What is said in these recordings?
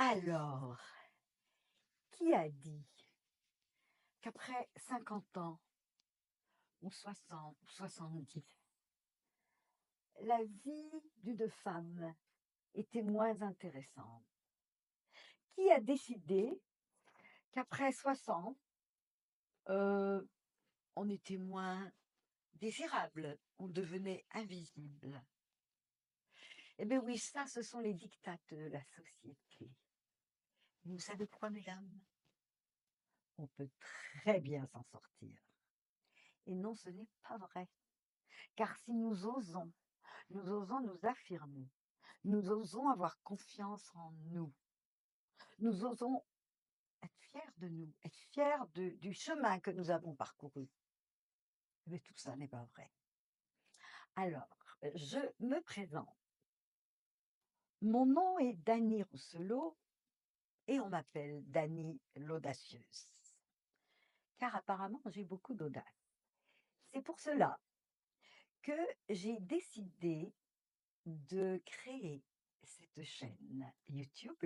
Alors, qui a dit qu'après 50 ans, ou 60, ou 70, la vie d'une femme était moins intéressante? Qui a décidé qu'après 60, euh, on était moins désirable, on devenait invisible? Eh bien oui, ça, ce sont les dictates de la société. Vous savez quoi, mesdames? On peut très bien s'en sortir. Et non, ce n'est pas vrai. Car si nous osons nous affirmer, nous osons avoir confiance en nous, nous osons être fiers de nous, être fiers du chemin que nous avons parcouru. Mais tout ça n'est pas vrai. Alors, je me présente. Mon nom est Dany Rousselot et on m'appelle Dany l'audacieuse. Car apparemment, j'ai beaucoup d'audace. C'est pour cela que j'ai décidé de créer cette chaîne YouTube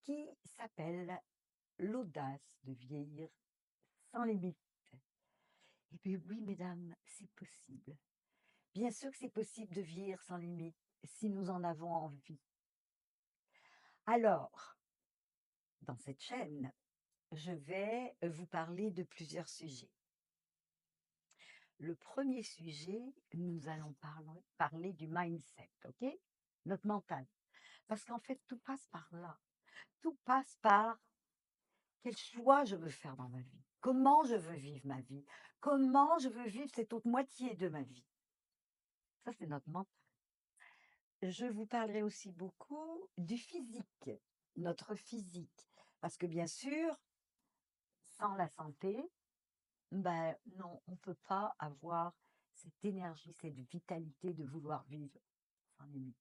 qui s'appelle l'audace de vieillir sans limite. Eh bien oui, mesdames, c'est possible. Bien sûr que c'est possible de vieillir sans limite si nous en avons envie. Alors, dans cette chaîne, je vais vous parler de plusieurs sujets. Le premier sujet, nous allons parler du mindset, ok? Notre mental. Parce qu'en fait, tout passe par là. Tout passe par quel choix je veux faire dans ma vie, comment je veux vivre ma vie, comment je veux vivre cette autre moitié de ma vie. Ça, c'est notre mental. Je vous parlerai aussi beaucoup du physique, notre physique. Parce que bien sûr, sans la santé, ben non, on ne peut pas avoir cette énergie, cette vitalité de vouloir vivre sans limite.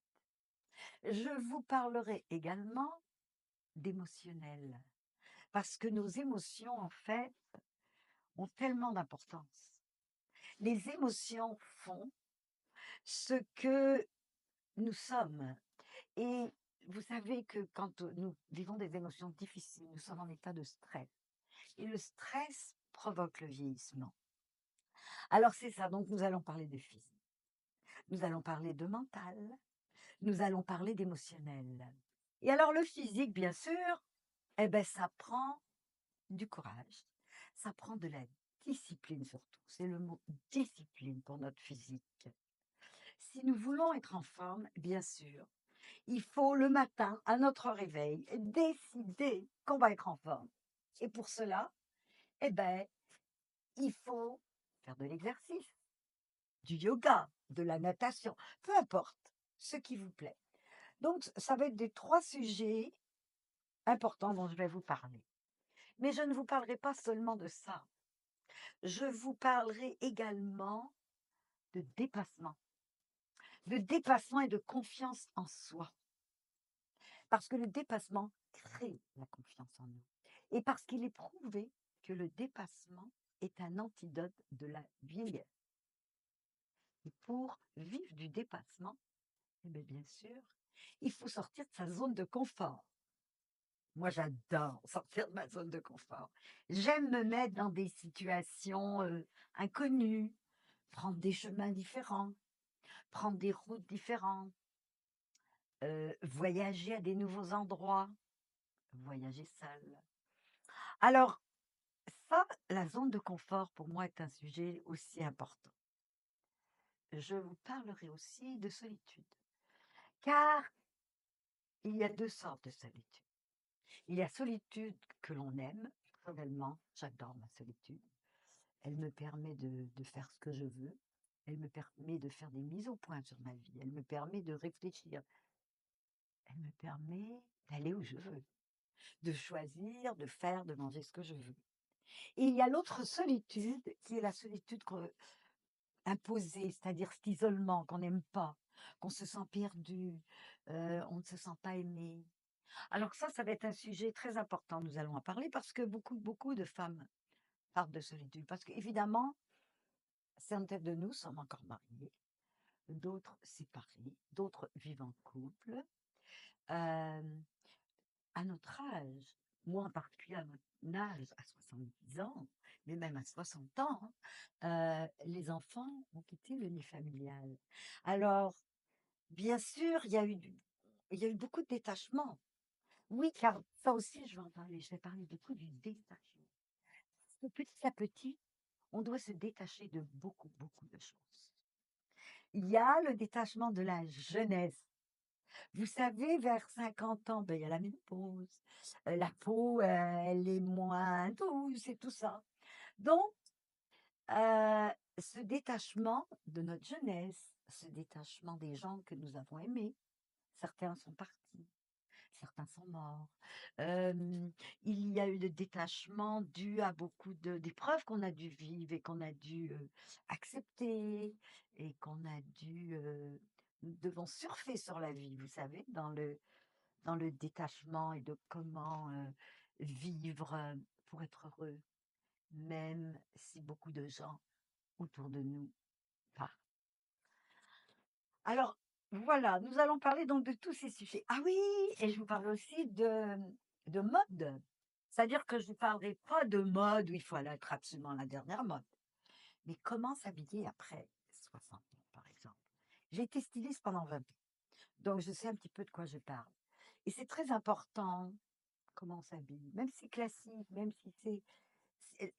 Je vous parlerai également d'émotionnel. Parce que nos émotions, en fait, ont tellement d'importance. Les émotions font ce que nous sommes. Et vous savez que quand nous vivons des émotions difficiles, nous sommes en état de stress. Et le stress provoque le vieillissement. Alors c'est ça, donc nous allons parler de physique, nous allons parler de mental, nous allons parler d'émotionnel. Et alors le physique, bien sûr, eh ben, ça prend du courage, ça prend de la discipline surtout. C'est le mot discipline pour notre physique. Si nous voulons être en forme, bien sûr, il faut le matin, à notre réveil, décider qu'on va être en forme. Et pour cela, eh ben, il faut faire de l'exercice, du yoga, de la natation, peu importe ce qui vous plaît. Donc, ça va être des 3 sujets importants dont je vais vous parler. Mais je ne vous parlerai pas seulement de ça. Je vous parlerai également de dépassement et de confiance en soi. Parce que le dépassement crée la confiance en nous. Et parce qu'il est prouvé que le dépassement est un antidote de la vieillesse. Et pour vivre du dépassement, eh bien sûr, il faut sortir de sa zone de confort. Moi, j'adore sortir de ma zone de confort. J'aime me mettre dans des situations inconnues, prendre des chemins différents, prendre des routes différentes, voyager à des nouveaux endroits, voyager seul. Alors, ça, la zone de confort, pour moi, est un sujet aussi important. Je vous parlerai aussi de solitude, car il y a 2 sortes de solitude. Il y a solitude que l'on aime. Personnellement, j'adore ma solitude. Elle me permet de faire ce que je veux. Elle me permet de faire des mises au point sur ma vie. Elle me permet de réfléchir. Elle me permet d'aller où je veux, de choisir, de faire, de manger ce que je veux. Et il y a l'autre solitude qui est la solitude imposée, c'est-à-dire cet isolement qu'on n'aime pas, qu'on se sent perdu, on ne se sent pas aimé. Alors ça va être un sujet très important, nous allons en parler parce que beaucoup de femmes parlent de solitude. Parce qu'évidemment, certaines de nous sommes encore mariées, d'autres séparées, d'autres vivent en couple. à notre âge, moi en particulier à mon âge, à 70 ans, mais même à 60 ans, les enfants ont quitté le nid familial. Alors, bien sûr, il y a eu beaucoup de détachement. Oui, car ça aussi, je vais en parler. Je vais parler beaucoup du détachement. Parce que petit à petit, on doit se détacher de beaucoup, beaucoup de choses. Il y a le détachement de la jeunesse. Vous savez, vers 50 ans, ben, il y a la ménopause. La peau, elle est moins douce et tout ça. Donc, euh, ce détachement de notre jeunesse, ce détachement des gens que nous avons aimés, certains sont partis, certains sont morts. Il y a eu le détachement dû à beaucoup d'épreuves qu'on a dû vivre et qu'on a dû accepter et qu'on a dû... nous devons surfer sur la vie, vous savez, dans le détachement et de comment vivre pour être heureux, même si beaucoup de gens autour de nous partent. Alors, voilà, nous allons parler donc de tous ces sujets. Ah oui, et je vous parle aussi de mode. C'est-à-dire que je ne parlerai pas de mode où il faut aller être absolument à la dernière mode, mais comment s'habiller après 60 ans, par exemple. J'ai été styliste pendant 20 ans, donc je sais un petit peu de quoi je parle. Et c'est très important comment on s'habille, même si c'est classique, même si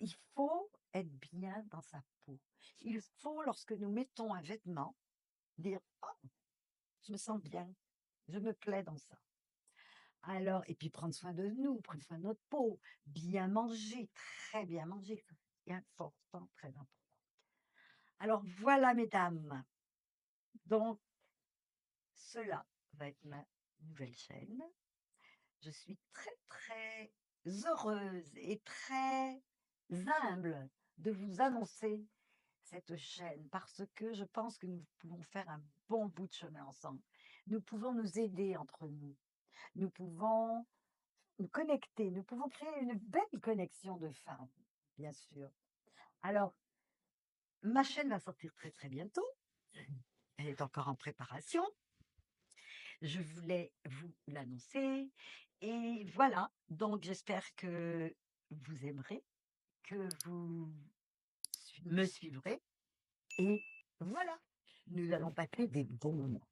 il faut être bien dans sa peau. Il faut, lorsque nous mettons un vêtement, dire, oh, je me sens bien, je me plais dans ça. Alors, et puis prendre soin de nous, prendre soin de notre peau, bien manger, très bien manger, c'est important, très important. Alors voilà, mesdames, donc cela va être ma nouvelle chaîne. Je suis très, très heureuse et très humble de vous annoncer cette chaîne parce que je pense que nous pouvons faire un bon bout de chemin ensemble. Nous pouvons nous aider entre nous. Nous pouvons nous connecter. Nous pouvons créer une belle connexion de femmes, bien sûr. Alors, ma chaîne va sortir très, très bientôt. Elle est encore en préparation. Je voulais vous l'annoncer. Et voilà, donc j'espère que vous aimerez, que vous me suivrez. Et voilà, nous allons passer des bons moments.